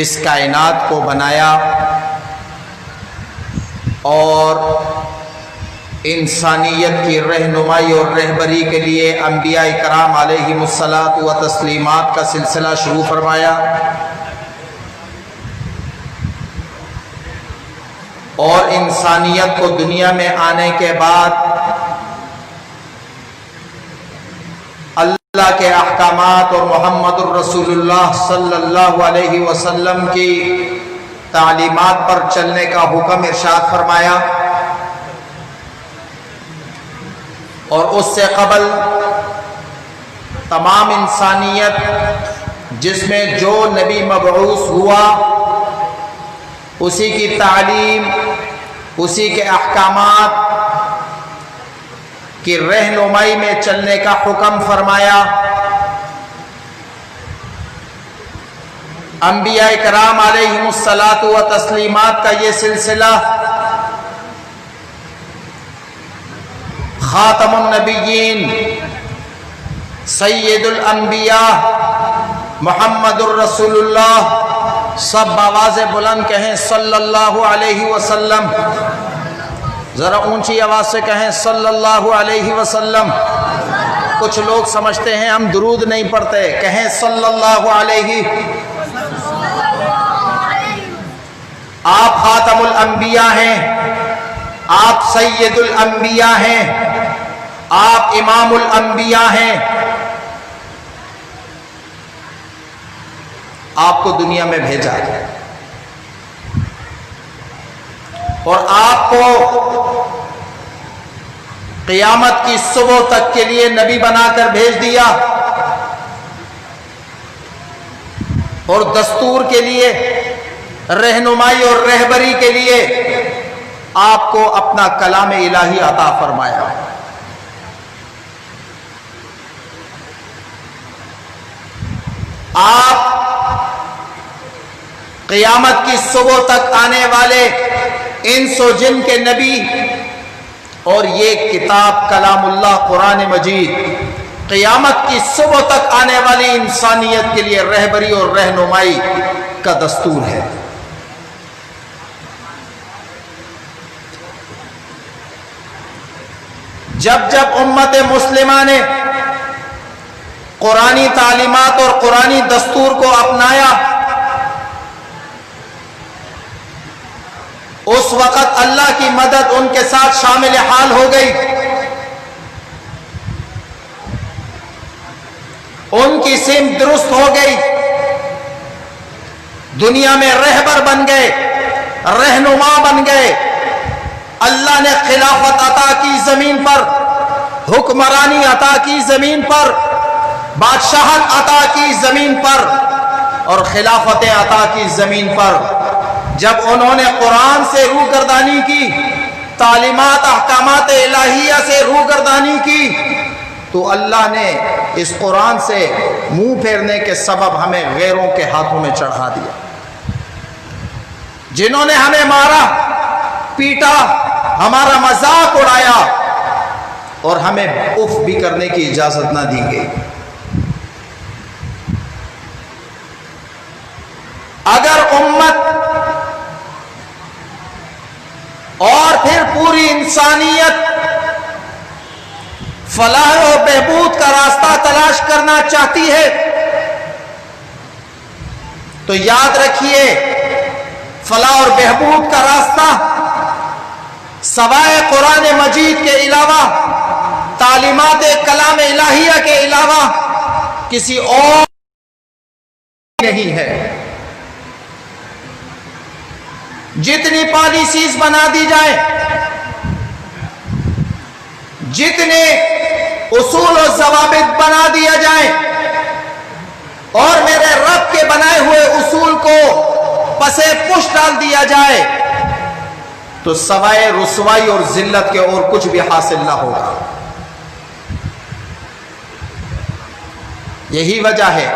اس کائنات کو بنایا اور انسانیت کی رہنمائی اور رہبری کے لیے انبیاء کرام علیہم الصلاۃ و تسلیمات کا سلسلہ شروع فرمایا، اور انسانیت کو دنیا میں آنے کے بعد اللہ کے احکامات اور محمد الرسول اللہ صلی اللہ علیہ وسلم کی تعلیمات پر چلنے کا حکم ارشاد فرمایا، اور اس سے قبل تمام انسانیت جس میں جو نبی مبعوث ہوا اسی کی تعلیم، اسی کے احکامات کی رہنمائی میں چلنے کا حکم فرمایا۔ انبیاء کرام علیہم الصلاۃ و تسلیمات کا یہ سلسلہ خاتم النبیین سید الانبیاء محمد الرسول اللہ، سب آواز بلند کہیں صلی اللہ علیہ وسلم، ذرا اونچی آواز سے کہیں صلی اللہ علیہ وسلم۔ کچھ لوگ سمجھتے ہیں ہم درود نہیں پڑھتے، کہیں صلی اللہ علیہ۔ آپ خاتم الانبیاء ہیں، آپ سید الانبیاء ہیں، آپ امام الانبیاء ہیں۔ آپ کو دنیا میں بھیجا ہے اور آپ کو قیامت کی صبح تک کے لیے نبی بنا کر بھیج دیا، اور دستور کے لیے، رہنمائی اور رہبری کے لیے آپ کو اپنا کلام الہی عطا فرمایا۔ آپ قیامت کی صبح تک آنے والے انس و جن کے نبی، اور یہ کتاب کلام اللہ قرآن مجید قیامت کی صبح تک آنے والی انسانیت کے لیے رہبری اور رہنمائی کا دستور ہے۔ جب جب امت مسلمہ نے قرآنی تعلیمات اور قرآنی دستور کو اپنایا، اس وقت اللہ کی مدد ان کے ساتھ شامل حال ہو گئی، ان کی سمت درست ہو گئی، دنیا میں رہبر بن گئے، رہنما بن گئے۔ اللہ نے خلافت عطا کی زمین پر، حکمرانی عطا کی زمین پر، بادشاہت عطا کی زمین پر، اور خلافتیں عطا کی زمین پر۔ جب انہوں نے قرآن سے روگردانی کی، تعلیمات احکامات الہیہ سے روگردانی کی، تو اللہ نے اس قرآن سے منہ پھیرنے کے سبب ہمیں غیروں کے ہاتھوں میں چڑھا دیا، جنہوں نے ہمیں مارا، پیٹا، ہمارا مذاق اڑایا، اور ہمیں اف بھی کرنے کی اجازت نہ دی گئی۔ اگر امت اور پھر پوری انسانیت فلاح و بہبود کا راستہ تلاش کرنا چاہتی ہے تو یاد رکھیے، فلاح اور بہبود کا راستہ سوائے قرآن مجید کے علاوہ، تعلیمات کلام الہیہ کے علاوہ کسی اور نہیں ہے۔ جتنی پالیسیز بنا دی جائیں، جتنے اصول و ضوابط بنا دیا جائیں، اور میرے رب کے بنائے ہوئے اصول کو پسے پش ڈال دیا جائے، تو سوائے رسوائی اور ذلت کے اور کچھ بھی حاصل نہ ہوگا۔ یہی وجہ ہے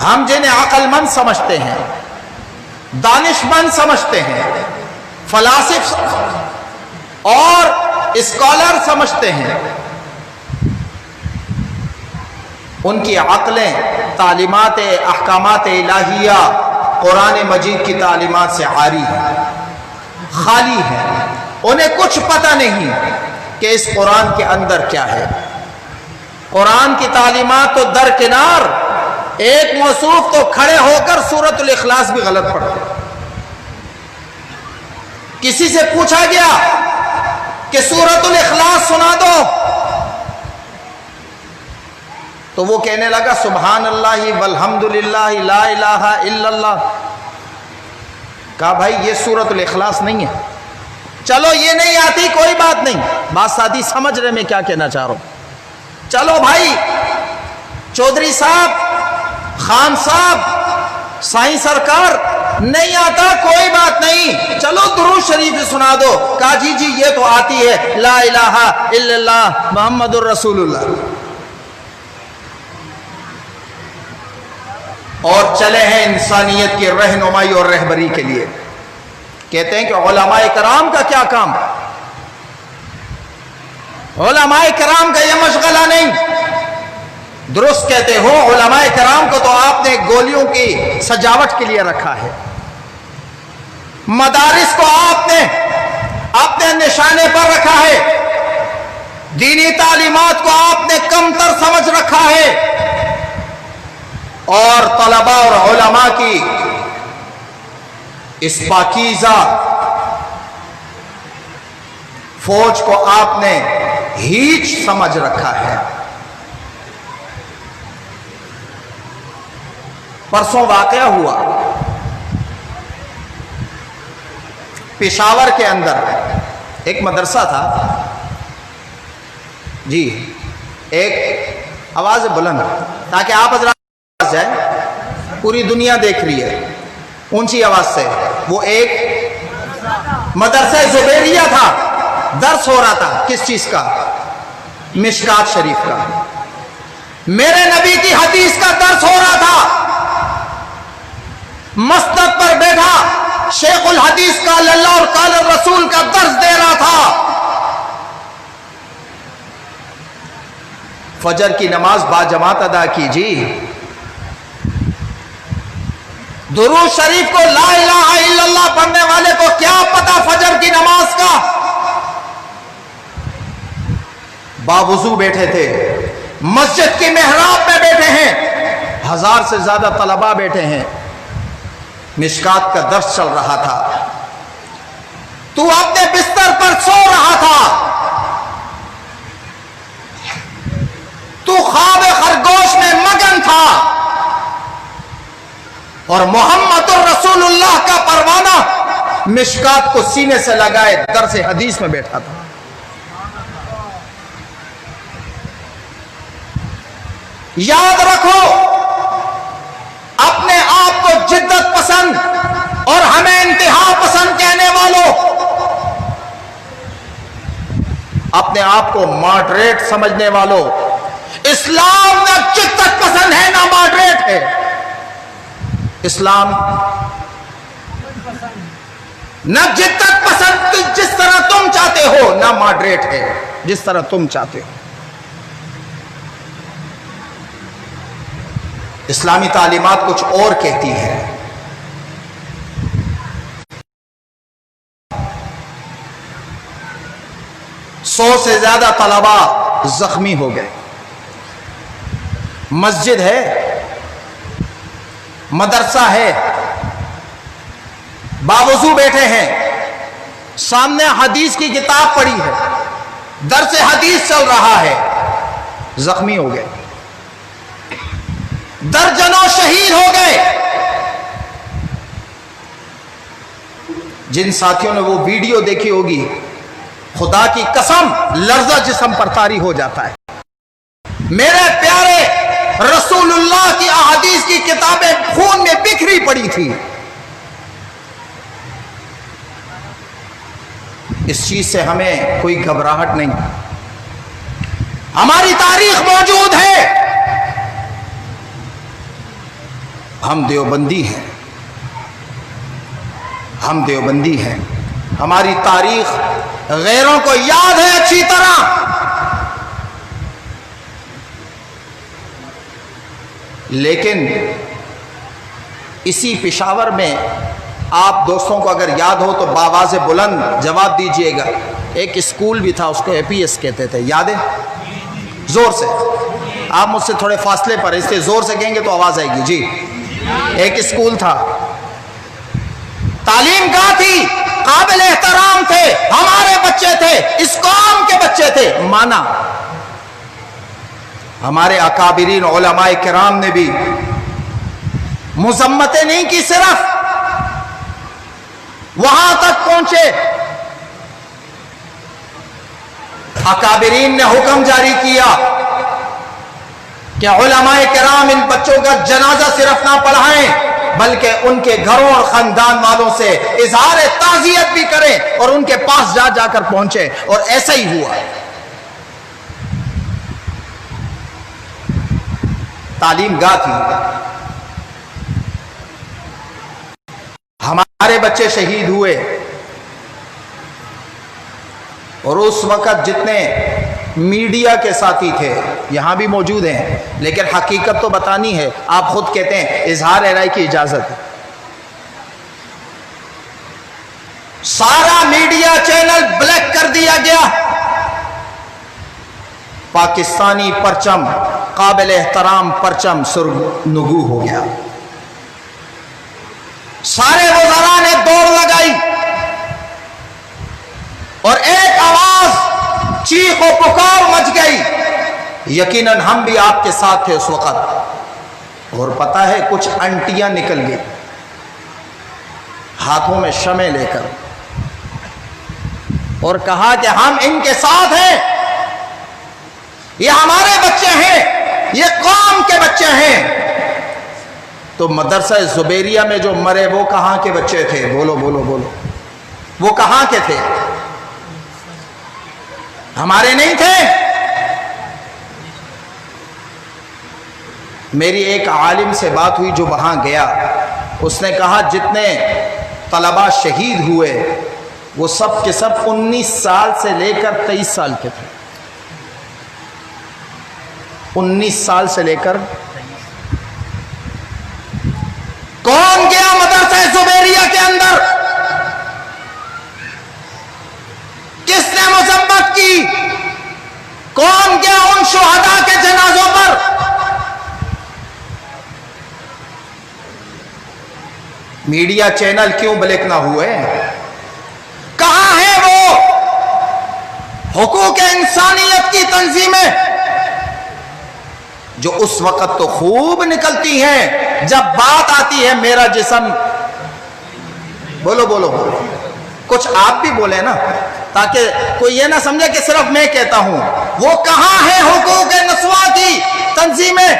ہم جنہیں عقل مند سمجھتے ہیں، دانش مند سمجھتے ہیں، فلاسف اور اسکالر سمجھتے ہیں، ان کی عقلیں تعلیمات احکامات الہیہ قرآن مجید کی تعلیمات سے عاری ہے، خالی ہے، انہیں کچھ پتہ نہیں کہ اس قرآن کے اندر کیا ہے۔ قرآن کی تعلیمات تو درکنار، ایک موصوف تو کھڑے ہو کر سورۃ الاخلاص بھی غلط پڑھتے۔ کسی سے پوچھا گیا کہ سورۃ الاخلاص سنا دو، تو وہ کہنے لگا سبحان اللہ والحمد للہ لا الہ الا اللہ۔ کہا بھائی یہ سورۃ الاخلاص نہیں ہے، چلو یہ نہیں آتی کوئی بات نہیں، بات ساتھی سمجھ رہے میں کیا کہنا چاہ رہا ہوں۔ چلو بھائی چودھری صاحب، خان صاحب، سائیں سرکار نہیں آتا کوئی بات نہیں، چلو درود شریف سنا دو۔ کہا جی یہ تو آتی ہے، لا الہ الا اللہ محمد الرسول اللہ۔ اور چلے ہیں انسانیت کی رہنمائی اور رہبری کے لیے، کہتے ہیں کہ علماء کرام کا کیا کام؟ علماء کرام کا یہ مشغلہ نہیں۔ درست کہتے ہو، علماء کرام کو تو آپ نے گولیوں کی سجاوٹ کے لیے رکھا ہے، مدارس کو آپ نے اپنے نشانے پر رکھا ہے، دینی تعلیمات کو آپ نے کمتر سمجھ رکھا ہے، اور طلباء اور علماء کی اس پاکیزہ فوج کو آپ نے ہیچ سمجھ رکھا ہے۔ پرسوں واقعہ ہوا پشاور کے اندر، ایک مدرسہ تھا جی، ایک آواز بلند تاکہ آپ حضرات جائے، پوری دنیا دیکھ رہی ہے، اونچی آواز سے۔ وہ ایک مدرسہ زبیریہ تھا، درس ہو رہا تھا کس چیز کا؟ مشکات شریف کا، میرے نبی کی حدیث کا درس ہو رہا تھا۔ مسند پر بیٹھا شیخ الحدیث قال اللہ اور قال الرسول کا درس دے رہا تھا۔ فجر کی نماز باجماعت ادا کی جی، درود شریف کو لا الہ الا اللہ پڑھنے والے کو کیا پتا فجر کی نماز کا؟ باوضو بیٹھے تھے، مسجد کی محراب میں بیٹھے ہیں، 1000 سے زیادہ طلباء بیٹھے ہیں، مشکات کا درس چل رہا تھا، تو اپنے بستر پر سو رہا تھا، تو خواب خرگوش میں مگن تھا، اور محمد الرسول اللہ کا پروانہ مشکات کو سینے سے لگائے درس حدیث میں بیٹھا تھا۔ یاد رکھو، اپنے آپ کو جدت پسند اور ہمیں انتہا پسند کہنے والوں، اپنے آپ کو ماڈریٹ سمجھنے والوں، اسلام نہ جدت پسند ہے نہ ماڈریٹ ہے۔ اسلام نہ جدت پسند جس طرح تم چاہتے ہو، نہ ماڈریٹ ہے جس طرح تم چاہتے ہو۔ اسلامی تعلیمات کچھ اور کہتی ہے۔ سو سے زیادہ طلباء زخمی ہو گئے، مسجد ہے، مدرسہ ہے، باوضو بیٹھے ہیں، سامنے حدیث کی کتاب پڑھی ہے، درس حدیث چل رہا ہے، زخمی ہو گئے، درجنوں شہید ہو گئے۔ جن ساتھیوں نے وہ ویڈیو دیکھی ہوگی، خدا کی قسم لرزہ جسم پر طاری ہو جاتا ہے۔ میرے پیارے رسول اللہ کی احادیث کی کتابیں خون میں بکھری پڑی تھی۔ اس چیز سے ہمیں کوئی گھبراہٹ نہیں، ہماری تاریخ موجود ہے، ہم دیوبندی ہیں، ہم دیوبندی ہیں، ہماری تاریخ غیروں کو یاد ہے اچھی طرح۔ لیکن اسی پشاور میں آپ دوستوں کو اگر یاد ہو تو باواز بلند جواب دیجئے گا، ایک اسکول بھی تھا، اس کو اے پی ایس کہتے تھے، یاد ہے؟ زور سے، آپ مجھ سے تھوڑے فاصلے پر، اس لیے زور سے کہیں گے تو آواز آئے گی. جی، ایک اسکول تھا، تعلیم گاہ تھی، قابل احترام تھے، ہمارے بچے تھے، اس قوم کے بچے تھے. مانا ہمارے اکابرین علماء کرام نے بھی مذمتیں نہیں کی، صرف وہاں تک پہنچے. اکابرین نے حکم جاری کیا کہ علماء کرام ان بچوں کا جنازہ صرف نہ پڑھائیں بلکہ ان کے گھروں اور خاندان والوں سے اظہار تعزیت بھی کریں، اور ان کے پاس جا کر پہنچے، اور ایسا ہی ہوا. تعلیم گاہ تھی، ہمارے بچے شہید ہوئے، اور اس وقت جتنے میڈیا کے ساتھی تھے یہاں بھی موجود ہیں، لیکن حقیقت تو بتانی ہے. آپ خود کہتے ہیں اظہار رائے کی اجازت ہے. سارا میڈیا چینل بلیک کر دیا گیا، پاکستانی پرچم، قابل احترام پرچم سرنگو ہو گیا. سارے وزراء نے دوڑ لگائی، اور ایک آواز چیخ و پکار مچ گئی. یقیناً ہم بھی آپ کے ساتھ تھے اس وقت، اور پتہ ہے کچھ انٹیاں نکل گئی ہاتھوں میں شمع لے کر، اور کہا کہ ہم ان کے ساتھ ہیں، یہ ہمارے بچے ہیں، یہ قوم کے بچے ہیں. تو مدرسہ زبیریہ میں جو مرے وہ کہاں کے بچے تھے؟ بولو بولو بولو، وہ کہاں کے تھے؟ ہمارے نہیں تھے. میری ایک عالم سے بات ہوئی جو وہاں گیا، اس نے کہا جتنے طلباء شہید ہوئے وہ سب کے سب 19 سال سے لے کر 23 سال کے تھے. 19 سال سے لے کر. کون گیا مدرسہ زبیریہ کے اندر؟ کس نے مذمت کی؟ کون گیا ان شہداء کے جنازوں پر؟ میڈیا چینل کیوں بلیک نہ ہوئے؟ کہاں ہیں وہ حقوق انسانیت کی تنظیمیں جو اس وقت تو خوب نکلتی ہیں جب بات آتی ہے میرا جسم؟ بولو بولو بولو، کچھ آپ بھی بولے نا، تاکہ کوئی یہ نہ سمجھے کہ صرف میں کہتا ہوں. وہ کہاں ہیں حقوق نسواں کی تنظیمیں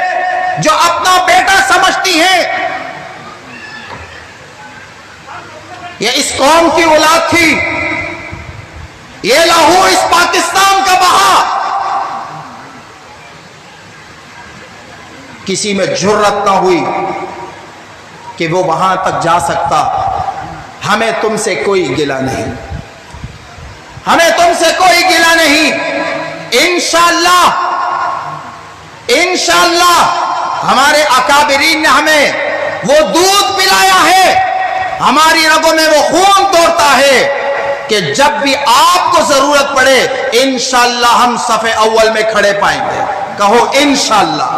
جو اپنا بیٹا سمجھتی ہیں یہ اس قوم کی اولاد تھی، یہ لہو اس پاکستان کا بہا؟ کسی میں جرأت نہ ہوئی کہ وہ وہاں تک جا سکتا. ہمیں تم سے کوئی گلہ نہیں، ہمیں تم سے کوئی گلہ نہیں. انشاءاللہ ہمارے اکابرین نے ہمیں وہ دودھ پلایا ہے، ہماری رگوں میں وہ خون دوڑتا ہے کہ جب بھی آپ کو ضرورت پڑے انشاءاللہ ہم صف اول میں کھڑے پائیں گے. کہو انشاءاللہ.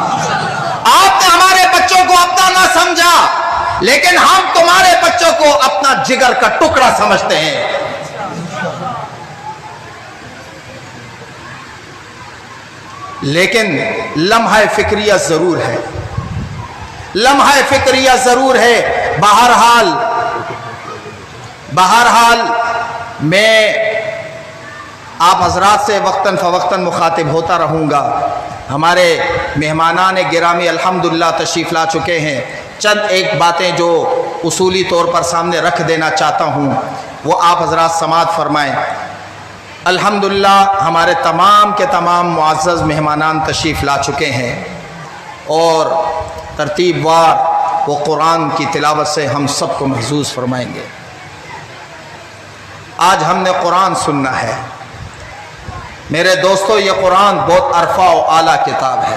آپ نے ہمارے بچوں کو اپنا نہ سمجھا، لیکن ہم تمہارے بچوں کو اپنا جگر کا ٹکڑا سمجھتے ہیں. لیکن لمحہ فکریہ ضرور ہے، لمحہ فکریہ ضرور ہے. بہرحال میں آپ حضرات سے وقتاً فوقتاً مخاطب ہوتا رہوں گا. ہمارے مہمانان گرامی الحمدللہ تشریف لا چکے ہیں. چند ایک باتیں جو اصولی طور پر سامنے رکھ دینا چاہتا ہوں وہ آپ حضرات سماعت فرمائیں. الحمدللہ ہمارے تمام کے تمام معزز مہمانان تشریف لا چکے ہیں، اور ترتیب وار وہ قرآن کی تلاوت سے ہم سب کو محظوظ فرمائیں گے. آج ہم نے قرآن سننا ہے. میرے دوستو، یہ قرآن بہت عرفہ و اعلیٰ کتاب ہے.